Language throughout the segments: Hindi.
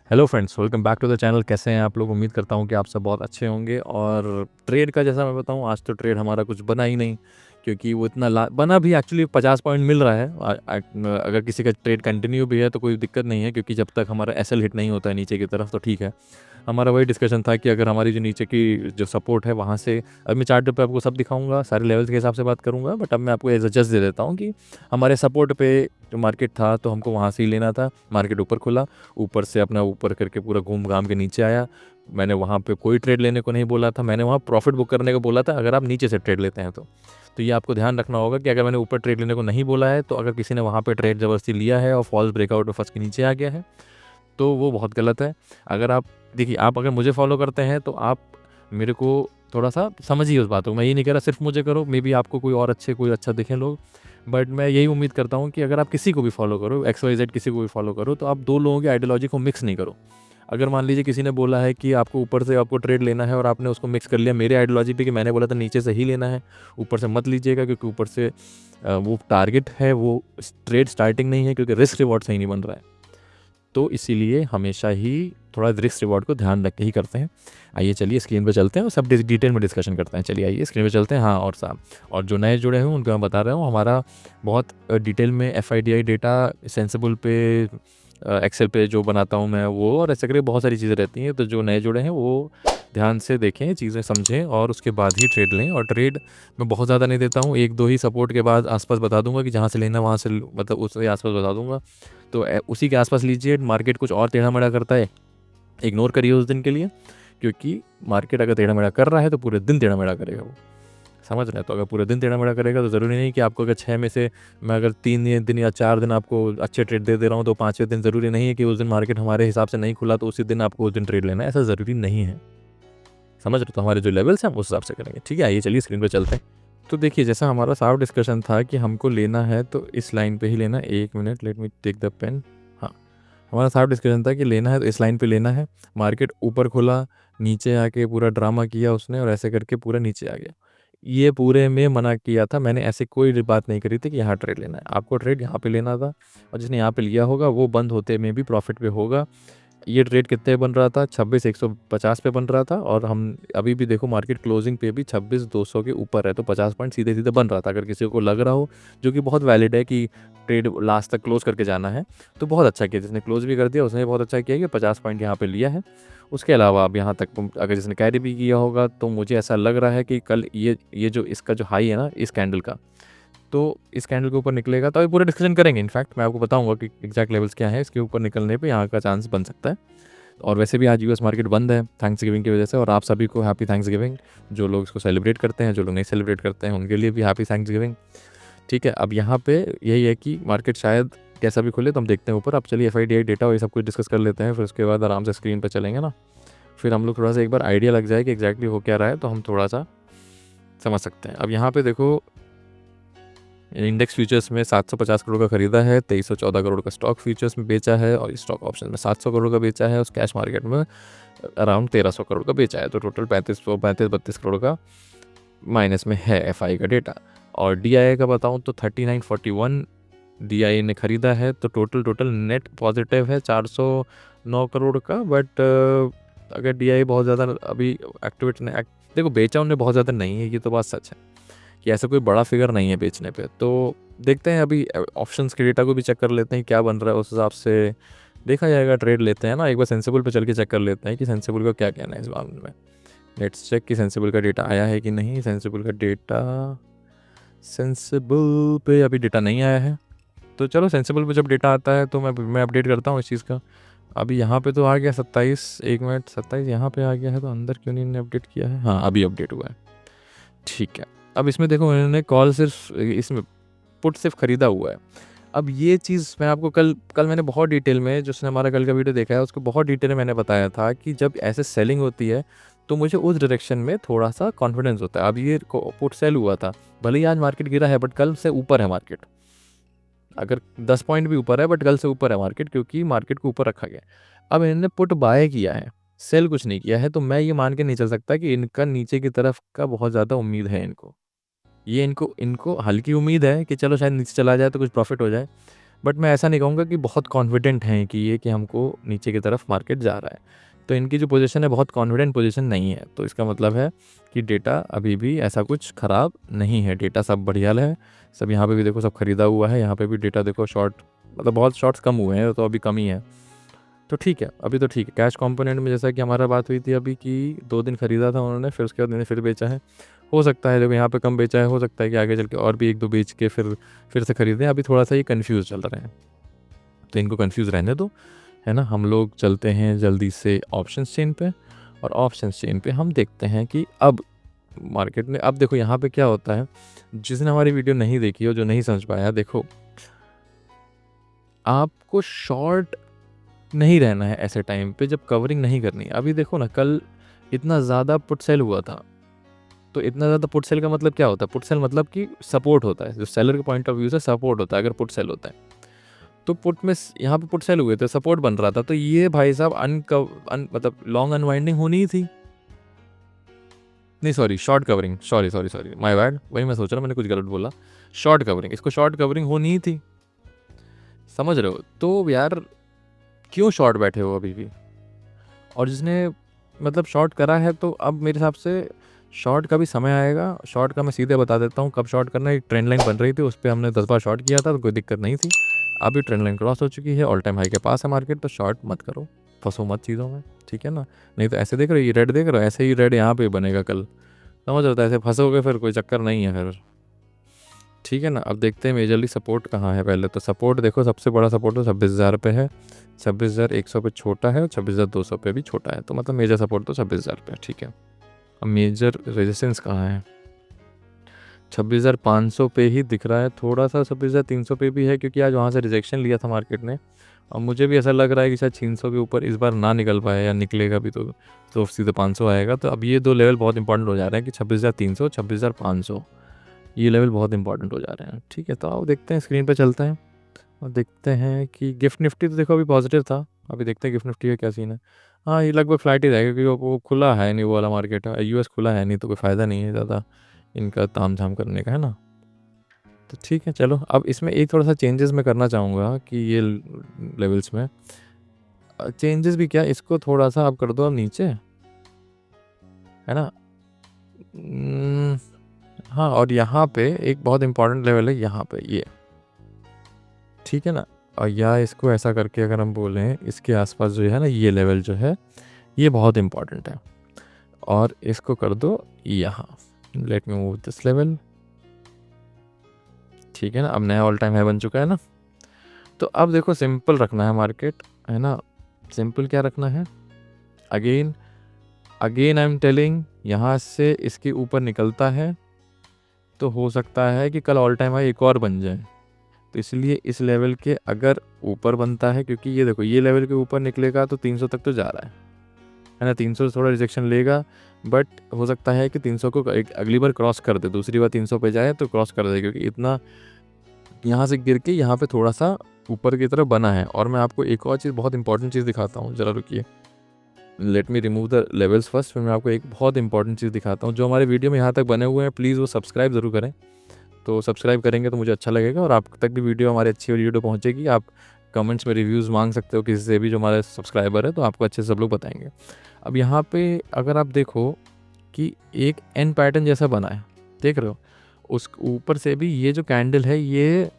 Hello friends, welcome back to the channel. कैसे हैं आप लोग? उम्मीद करता हूं कि आप सब बहुत अच्छे होंगे। और ट्रेड का जैसा मैं बताऊं, आज तो ट्रेड हमारा कुछ बना ही नहीं, क्योंकि वो इतना बना भी एक्चुअली 50 पॉइंट मिल रहा है। अगर किसी का ट्रेड कंटिन्यू भी है तो कोई दिक्कत नहीं है, क्योंकि जब तक हमारा एसएल हिट नहीं होता है नीचे की तरफ तो ठीक है। हमारा वही डिस्कशन था कि अगर हमारी जो नीचे की जो सपोर्ट है वहाँ से, अब मैं चार्ट पे आपको सब दिखाऊंगा, सारे लेवल्स के हिसाब से बात करूंगा, बट अब मैं आपको एज जस्ट दे देता हूँ कि हमारे सपोर्ट पे जो मार्केट था तो हमको वहाँ से ही लेना था। मार्केट ऊपर खुला, ऊपर से अपना ऊपर करके पूरा घूम घाम के नीचे आया। मैंने वहाँ पे कोई ट्रेड लेने को नहीं बोला था, मैंने वहाँ प्रॉफिट बुक करने को बोला था अगर आप नीचे से ट्रेड लेते हैं तो ये आपको ध्यान रखना होगा कि अगर मैंने ऊपर ट्रेड लेने को नहीं बोला है तो अगर किसी ने वहाँ पे ट्रेड ज़बरदस्ती लिया है और फॉल्स ब्रेकआउट में फंस के नीचे आ गया है तो वो बहुत गलत है। अगर आप देखिए, आप अगर मुझे फॉलो करते हैं तो आप मेरे को थोड़ा सा समझिए उस बात को। मैं ये नहीं कह रहा सिर्फ मुझे करो, मे बी आपको कोई अच्छा दिखें लोग, बट मैं यही उम्मीद करता हूँ कि अगर आप किसी को भी फॉलो करो, एक्स वाई जेड किसी को भी फॉलो करो, तो आप दो लोगों की आइडियोलॉजी को मिक्स नहीं करो। अगर मान लीजिए किसी ने बोला है कि आपको ऊपर से आपको ट्रेड लेना है और आपने उसको मिक्स कर लिया मेरे आइडियोलॉजी पे कि मैंने बोला था नीचे से ही लेना है, ऊपर से मत लीजिएगा, क्योंकि ऊपर से वो टारगेट है, वो ट्रेड स्टार्टिंग नहीं है, क्योंकि रिस्क रिवॉर्ड सही नहीं बन रहा है। तो इसीलिए हमेशा ही थोड़ा रिस्क रिवॉर्ड को ध्यान रख के ही करते हैं। आइए चलिए स्क्रीन पे चलते हैं और सब डिटेल में डिस्कशन करते हैं। चलिए आइए स्क्रीन पे चलते हैं। हाँ, और साहब, और जो नए जुड़े हैं उनको मैं बता रहा हूँ, हमारा बहुत डिटेल में FIDI डेटा सेंसिबल पे, एक्सेल पे जो बनाता हूँ मैं वो, और ऐसे करके बहुत सारी चीज़ें रहती हैं। तो जो नए जुड़े हैं वो ध्यान से देखें, चीज़ें समझें और उसके बाद ही ट्रेड लें। और ट्रेड मैं बहुत ज़्यादा नहीं देता हूँ, एक दो ही सपोर्ट के बाद आसपास बता दूंगा कि जहाँ से लेना वहाँ से, मतलब उसके आसपास बता दूंगा। तो उसी के आसपास लीजिए। मार्केट कुछ और टेढ़ा मेढ़ा करता है, इग्नोर करिए उस दिन के लिए, क्योंकि मार्केट अगर टेढ़ा मेढ़ा कर रहा है तो पूरे दिन टेढ़ा मेढ़ा करेगा वो, समझ रहे हैं? तो अगर पूरे दिन टेढ़ा मेढ़ा करेगा तो ज़रूरी नहीं कि आपको अगर 6 में से मैं अगर 3 दिन या 4 दिन आपको अच्छे ट्रेड दे रहा हूँ तो 5वें दिन ज़रूरी नहीं है कि उस दिन मार्केट हमारे हिसाब से नहीं खुला तो उसी दिन आपको उस दिन ट्रेड लेना है, ऐसा ज़रूरी नहीं है। समझ रहे हो? तो हमारे जो लेवल्स हैं हम उस हिसाब से करेंगे। ठीक है, आइए चलिए स्क्रीन पर चलते हैं। तो देखिए, जैसा हमारा साफ डिस्कशन था कि हमको लेना है तो इस लाइन पे ही लेना। 1 minute, let me take the pen. हाँ, हमारा साफ डिस्कशन था कि लेना है तो इस लाइन पे लेना है। मार्केट ऊपर खुला, नीचे आके पूरा ड्रामा किया उसने और ऐसे करके पूरा नीचे आ गया। ये पूरे में मना किया था मैंने, ऐसे कोई बात नहीं करी थी कि यहाँ ट्रेड लेना है। आपको ट्रेड यहाँ पे लेना था और जिसने यहाँ पे लिया होगा वो बंद होते में भी प्रॉफिट पे होगा। ये ट्रेड कितने बन रहा था? 26,150 पे बन रहा था, और हम अभी भी देखो मार्केट क्लोजिंग पे भी 26,200 के ऊपर है, तो 50 पॉइंट सीधे सीधे बन रहा था। अगर किसी को लग रहा हो, जो कि बहुत वैलिड है, कि ट्रेड लास्ट तक क्लोज करके जाना है, तो बहुत अच्छा किया। जिसने क्लोज भी कर दिया उसने बहुत अच्छा किया कि 50 पॉइंट यहाँ पे लिया है। उसके अलावा अब यहाँ तक अगर जिसने कैरी भी किया होगा तो मुझे ऐसा लग रहा है कि कल ये जो इसका जो हाई है ना इस कैंडल का, तो इस कैंडल के ऊपर निकलेगा तो अभी पूरा डिस्कशन करेंगे। इनफैक्ट मैं आपको बताऊंगा कि एग्जैक्ट लेवल्स क्या है, इसके ऊपर निकलने पे यहाँ का चांस बन सकता है। और वैसे भी आज यूएस मार्केट बंद है थैंक्स गिविंग की वजह से, और आप सभी को हैप्पी थैंक्स गिविंग। जो लोग इसको सेलिब्रेट करते हैं, जो लोग नहीं सेलिब्रेट करते हैं, उनके लिए भी हैप्पी थैंक्स गिविंग। ठीक है, अब यहाँ पे यही है कि मार्केट शायद कैसा भी खुले तो हम देखते हैं ऊपर। अब चलिए FIDI डेटा और ये सब कुछ डिस्कस कर लेते हैं, फिर उसके बाद आराम से स्क्रीन पर चलेंगे ना, फिर हम लोग थोड़ा सा एक बार आइडिया लग जाए कि एग्जैक्टली हो क्या रहा है, तो हम थोड़ा सा समझ सकते हैं। अब यहाँ पे देखो, इंडेक्स फ्यूचर्स में 750 करोड़ का खरीदा है, 2314 करोड़ का स्टॉक फ्यूचर्स में बेचा है, और स्टॉक ऑप्शन में 700 करोड़ का बेचा है, उस कैश मार्केट में अराउंड 1300 करोड़ का बेचा है। तो टोटल 32 करोड़ का माइनस में है FI का डेटा। और DIA का बताऊं तो 3941 DIA ने खरीदा है, तो टोटल नेट पॉजिटिव है 409 करोड़ का। बट अगर DIA बहुत ज़्यादा अभी एक्टिवेट नहीं, देखो बेचा उन्हें बहुत ज़्यादा नहीं है, ये तो बात सच है कि ऐसा कोई बड़ा फिगर नहीं है बेचने पे। तो देखते हैं, अभी ऑप्शंस के डेटा को भी चेक कर लेते हैं क्या बन रहा है, उस हिसाब से देखा जाएगा। ट्रेड लेते हैं ना, एक बार सेंसिबल पे चल के चेक कर लेते हैं कि सेंसिबल का क्या कहना है इस मामले में। लेट्स चेक कि सेंसिबल का डेटा आया है कि नहीं। सेंसिबल का डेटा, सेंसिबल पे अभी डेटा नहीं आया है, तो चलो सेंसिबल पे जब डेटा आता है तो मैं अपडेट करता हूँ इस चीज़ का। अभी यहाँ पे तो आ गया 27, 1 मिनट, 27 यहाँ पे आ गया है, तो अंदर क्यों नहीं इन्होंने अपडेट किया है? हाँ, अभी अपडेट हुआ है। ठीक है, अब इसमें देखो इन्होंने कॉल सिर्फ, इसमें पुट सिर्फ खरीदा हुआ है। अब ये चीज़ मैं आपको कल कल मैंने बहुत डिटेल में, जिसने हमारा कल का वीडियो देखा है उसको बहुत डिटेल में मैंने बताया था कि जब ऐसे सेलिंग होती है तो मुझे उस डायरेक्शन में थोड़ा सा कॉन्फिडेंस होता है। अब ये पुट सेल हुआ था, भले ही आज मार्केट गिरा है बट कल से ऊपर है मार्केट। अगर 10 पॉइंट भी ऊपर है बट कल से ऊपर है मार्केट, क्योंकि मार्केट को ऊपर रखा गया। अब इन्होंने पुट बाय किया है, सेल कुछ नहीं किया है, तो मैं ये मान के नहीं चल सकता कि इनका नीचे की तरफ का बहुत ज़्यादा उम्मीद है इनको। ये इनको इनको हल्की उम्मीद है कि चलो शायद नीचे चला जाए तो कुछ प्रॉफिट हो जाए, बट मैं ऐसा नहीं कहूँगा कि बहुत कॉन्फिडेंट हैं कि हमको नीचे की तरफ मार्केट जा रहा है। तो इनकी जो पोजीशन है बहुत कॉन्फिडेंट पोजीशन नहीं है, तो इसका मतलब है कि डेटा अभी भी ऐसा कुछ ख़राब नहीं है, डेटा सब बढ़िया है। सब यहाँ पे भी देखो सब खरीदा हुआ है, यहाँ पे भी डेटा देखो शॉर्ट मतलब बहुत शॉर्ट्स कम हुए हैं, तो अभी कम ही है। तो ठीक है, अभी तो ठीक है। कैश कंपोनेंट में जैसा कि हमारा बात हुई थी अभी कि 2 दिन खरीदा था उन्होंने, फिर उसके बाद इन्होंने फिर बेचा है। हो सकता है देखो यहाँ पे कम बेचा है, हो सकता है कि आगे चल के और भी 1-2 बेच के फिर से खरीदें। अभी थोड़ा-सा ये कन्फ्यूज़ चल रहे हैं, तो इनको कन्फ्यूज़ रहने दो, है ना। हम लोग चलते हैं जल्दी से ऑप्शंस चेन पे, और ऑप्शंस चेन पे हम देखते हैं कि अब मार्केट में अब देखो यहाँ पे क्या होता है। जिसने हमारी वीडियो नहीं देखी हो, जो नहीं समझ पाया, देखो आपको शॉर्ट नहीं रहना है ऐसे टाइम पे जब कवरिंग नहीं करनी है। अभी देखो ना, कल इतना ज़्यादा पुट सेल हुआ था, तो इतना ज़्यादा पुट सेल का मतलब क्या होता है? पुट सेल मतलब कि सपोर्ट होता है, जो सेलर के पॉइंट ऑफ व्यू से सपोर्ट होता है अगर पुट सेल होता है। तो पुट में यहाँ पे पुट सेल हुए थे, सपोर्ट बन रहा था, तो ये भाई साहब मतलब लॉन्ग अनवाइंडिंग होनी ही थी। नहीं sorry, short covering, sorry my bad, वही मैं सोच रहा, मैंने कुछ गलत बोला। शॉर्ट कवरिंग, इसको शॉर्ट कवरिंग होनी ही थी, समझ रहे हो? तो यार क्यों शॉर्ट बैठे हो अभी भी? और जिसने मतलब शॉर्ट करा है, तो अब मेरे हिसाब से शॉर्ट का भी समय आएगा। शॉर्ट का मैं सीधे बता देता हूँ कब शॉर्ट करना है। एक ट्रेंड लाइन बन रही थी, उस पर हमने 10 बार शॉर्ट किया था, तो कोई दिक्कत नहीं थी। अभी ट्रेंड लाइन क्रॉस हो चुकी है, ऑल टाइम हाई के पास है मार्केट, तो शॉर्ट मत करो, फंसो मत चीज़ों में, ठीक है ना। नहीं तो ऐसे देख रहे हो, ये रेड देख रहे हो, ऐसे ही रेड यहाँ पे बनेगा कल, समझ रहे हो? तो ऐसे फंसोगे फिर कोई चक्कर नहीं है फिर, ठीक है ना। अब देखते हैं मेजरली सपोर्ट कहाँ है। पहले तो सपोर्ट देखो, सबसे बड़ा सपोर्ट तो 26,000 पे है, 26,100 पे छोटा है, और 26,200 पे भी छोटा है, तो मतलब मेजर सपोर्ट तो 26,000 पे है, ठीक है। अब मेजर रेजिस्टेंस कहाँ है? 26,500 पे ही दिख रहा है, थोड़ा सा 26,300 पे भी है, क्योंकि आज वहाँ से रिजेक्शन लिया था मार्केट ने, और मुझे भी ऐसा लग रहा है कि शायद 300 के ऊपर इस बार ना निकल पाए, या निकलेगा भी तो सीधे 500 आएगा। तो अब ये 2 लेवल बहुत इंपॉर्टेंट हो जा रहे हैं कि 26,300, 26,500, ये लेवल बहुत इंपॉर्टेंट हो जा रहे हैं, ठीक है। तो आओ देखते हैं, स्क्रीन पे चलते हैं और देखते हैं कि गिफ्ट निफ्टी तो देखो अभी पॉजिटिव था। अभी देखते हैं गिफ्ट निफ्टी का क्या सीन है। हाँ, ये लगभग फ्लैट ही रहेगा, क्योंकि वो खुला है नहीं, वो वाला मार्केट है, यूएस खुला है नहीं, तो कोई फ़ायदा नहीं है ज़्यादा इनका ताम झाम करने का, है ना। तो ठीक है, चलो अब इसमें एक थोड़ा सा चेंजेस मैं करना चाहूँगा कि ये लेवल्स में चेंजेस भी क्या, इसको थोड़ा सा आप कर दो अब नीचे, है ना। हाँ, और यहाँ पे एक बहुत इंपॉर्टेंट लेवल है यहाँ पे ये, ठीक है ना। और या इसको ऐसा करके अगर हम बोलें, इसके आसपास जो है ना, ये लेवल जो है ये बहुत इंपॉर्टेंट है, और इसको कर दो यहाँ। Let me move this level, ठीक है ना। अब नया ऑल टाइम हाई बन चुका है ना। तो अब देखो सिंपल रखना है मार्केट, है ना। सिंपल क्या रखना है? अगेन आई एम टेलिंग, यहाँ से इसके ऊपर निकलता है तो हो सकता है कि कल ऑल टाइम हाई एक और बन जाए, तो इसलिए इस लेवल के अगर ऊपर बनता है, क्योंकि ये देखो ये लेवल के ऊपर निकलेगा तो 300 तक तो जा रहा है ना। 300 से थोड़ा रिजेक्शन लेगा, बट हो सकता है कि 300 को एक अगली बार क्रॉस कर दे, दूसरी बार 300 पे जाए तो क्रॉस कर दे, क्योंकि इतना यहाँ से गिर के यहाँ पे थोड़ा सा ऊपर की तरफ बना है। और मैं आपको एक और चीज़, बहुत इंपॉर्टेंट चीज़ दिखाता हूँ, ज़रा रुकिए, let me remove the levels first, फिर मैं आपको एक बहुत इंपॉर्टेंट चीज़ दिखाता हूँ। जो हमारे वीडियो में यहाँ तक बने हुए हैं, प्लीज़ वो सब्सक्राइब ज़रूर करें। तो सब्सक्राइब करेंगे तो मुझे अच्छा लगेगा, और आप तक भी वीडियो हमारी अच्छी वीडियो पहुँचेगी। आप कमेंट्स में रिव्यूज़ मांग सकते हो किसी से भी जो हमारे सब्सक्राइबर है, तो आपको अच्छे से सब लोग बताएंगे। अब यहाँ पे अगर आप देखो कि एक एन पैटर्न जैसा बना है, देख रहे हो, उस ऊपर से भी ये जो कैंडल है, ये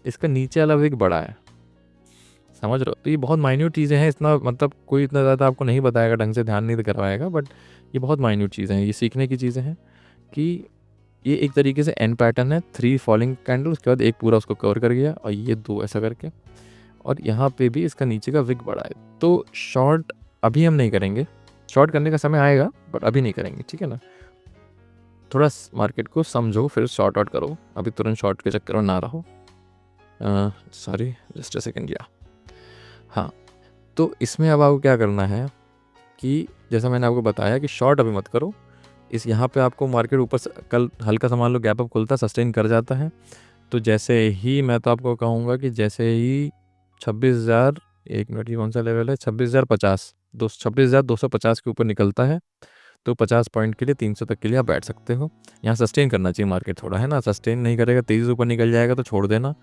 इसका नीचे वाला विक बड़ा है, समझ रहे हो। तो ये बहुत माइन्यूट चीज़ें हैं, इतना मतलब कोई इतना ज़्यादा आपको नहीं बताएगा, ढंग से ध्यान नहीं करवाएगा, बट ये बहुत माइन्यूट चीज़ें हैं, ये सीखने की चीज़ें हैं कि ये एक तरीके से एन पैटर्न है, 3 फॉलिंग कैंडल, उसके बाद एक पूरा उसको कवर कर गया, और ये 2 ऐसा करके, और यहाँ पे भी इसका नीचे का विक बड़ा है। तो शॉर्ट अभी हम नहीं करेंगे, शॉर्ट करने का समय आएगा, बट अभी नहीं करेंगे, ठीक है ना। थोड़ा मार्केट को समझो फिर शॉर्ट आउट करो, अभी तुरंत शॉर्ट के चक्कर में ना रहो। सॉरी, जस्ट अ सेकेंड, या हाँ। तो इसमें अब आपको क्या करना है कि जैसा मैंने आपको बताया कि शॉर्ट अभी मत करो। इस यहाँ पे आपको मार्केट ऊपर से कल हल्का सा मान लो गैप अप खुलता है, सस्टेन कर जाता है, तो जैसे ही मैं तो आपको कहूँगा कि जैसे ही 26,000, एक मिनट, ये कौन सा लेवल है, 26,050, 26,250 के ऊपर निकलता है, तो 50 पॉइंट के लिए 300 तक के लिए आप बैठ सकते हो। यहाँ सस्टेन करना चाहिए मार्केट थोड़ा, है ना? सस्टेन नहीं करेगा, तेज़ी से ऊपर निकल जाएगा तो छोड़ देना,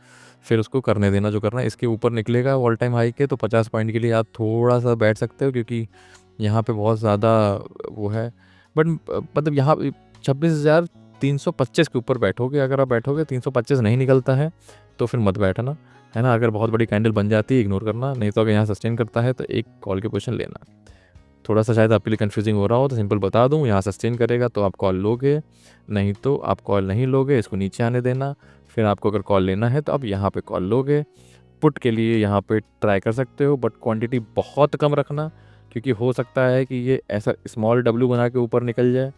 फिर उसको करने देना जो करना है। इसके ऊपर निकलेगा ऑल टाइम हाई के, तो 50 पॉइंट के लिए आप थोड़ा-सा बैठ सकते हो, क्योंकि यहाँ पे बहुत ज़्यादा वो है। बट मतलब यहाँ 26,325 के ऊपर बैठोगे, अगर आप बैठोगे 325 नहीं निकलता है तो फिर मत बैठना, है ना? अगर बहुत बड़ी कैंडल बन जाती है इग्नोर करना, नहीं तो अगर यहाँ सस्टेन करता है तो एक कॉल की पोजीशन लेना। थोड़ा सा शायद आपके लिए कन्फ्यूजिंग हो रहा हो तो सिंपल बता दूँ, यहाँ सस्टेन करेगा तो आप कॉल लोगे, नहीं तो आप कॉल नहीं लोगे, इसको नीचे आने देना। फिर आपको अगर कॉल लेना है तो आप यहाँ पे कॉल लोगे। पुट के लिए यहाँ पे ट्राई कर सकते हो, बट क्वांटिटी बहुत कम रखना, क्योंकि हो सकता है कि ये ऐसा स्मॉल डब्ल्यू बना के ऊपर निकल जाए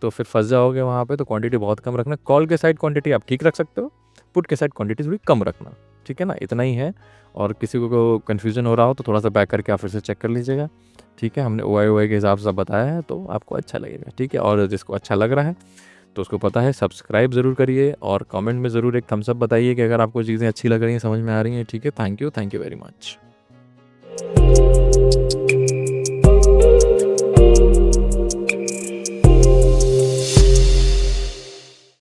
तो फिर फंस जाओगे वहाँ पे। तो क्वांटिटी बहुत कम रखना। कॉल के साइड क्वांटिटी आप ठीक रख सकते हो, पुट के साइड क्वांटिटी थोड़ी कम रखना, ठीक है ना? इतना ही है। और किसी को कन्फ्यूजन हो रहा हो तो थोड़ा सा बैक करके आप फिर से चेक कर लीजिएगा, ठीक है? हमने OI के हिसाब से सब बताया है तो आपको अच्छा लगेगा, ठीक है? और जिसको अच्छा लग रहा है तो उसको पता है, सब्सक्राइब ज़रूर करिए और कमेंट में ज़रूर एक थम्स अप बताइए कि अगर आपको चीज़ें अच्छी लग रही हैं, समझ में आ रही हैं, ठीक है? Thank you very much.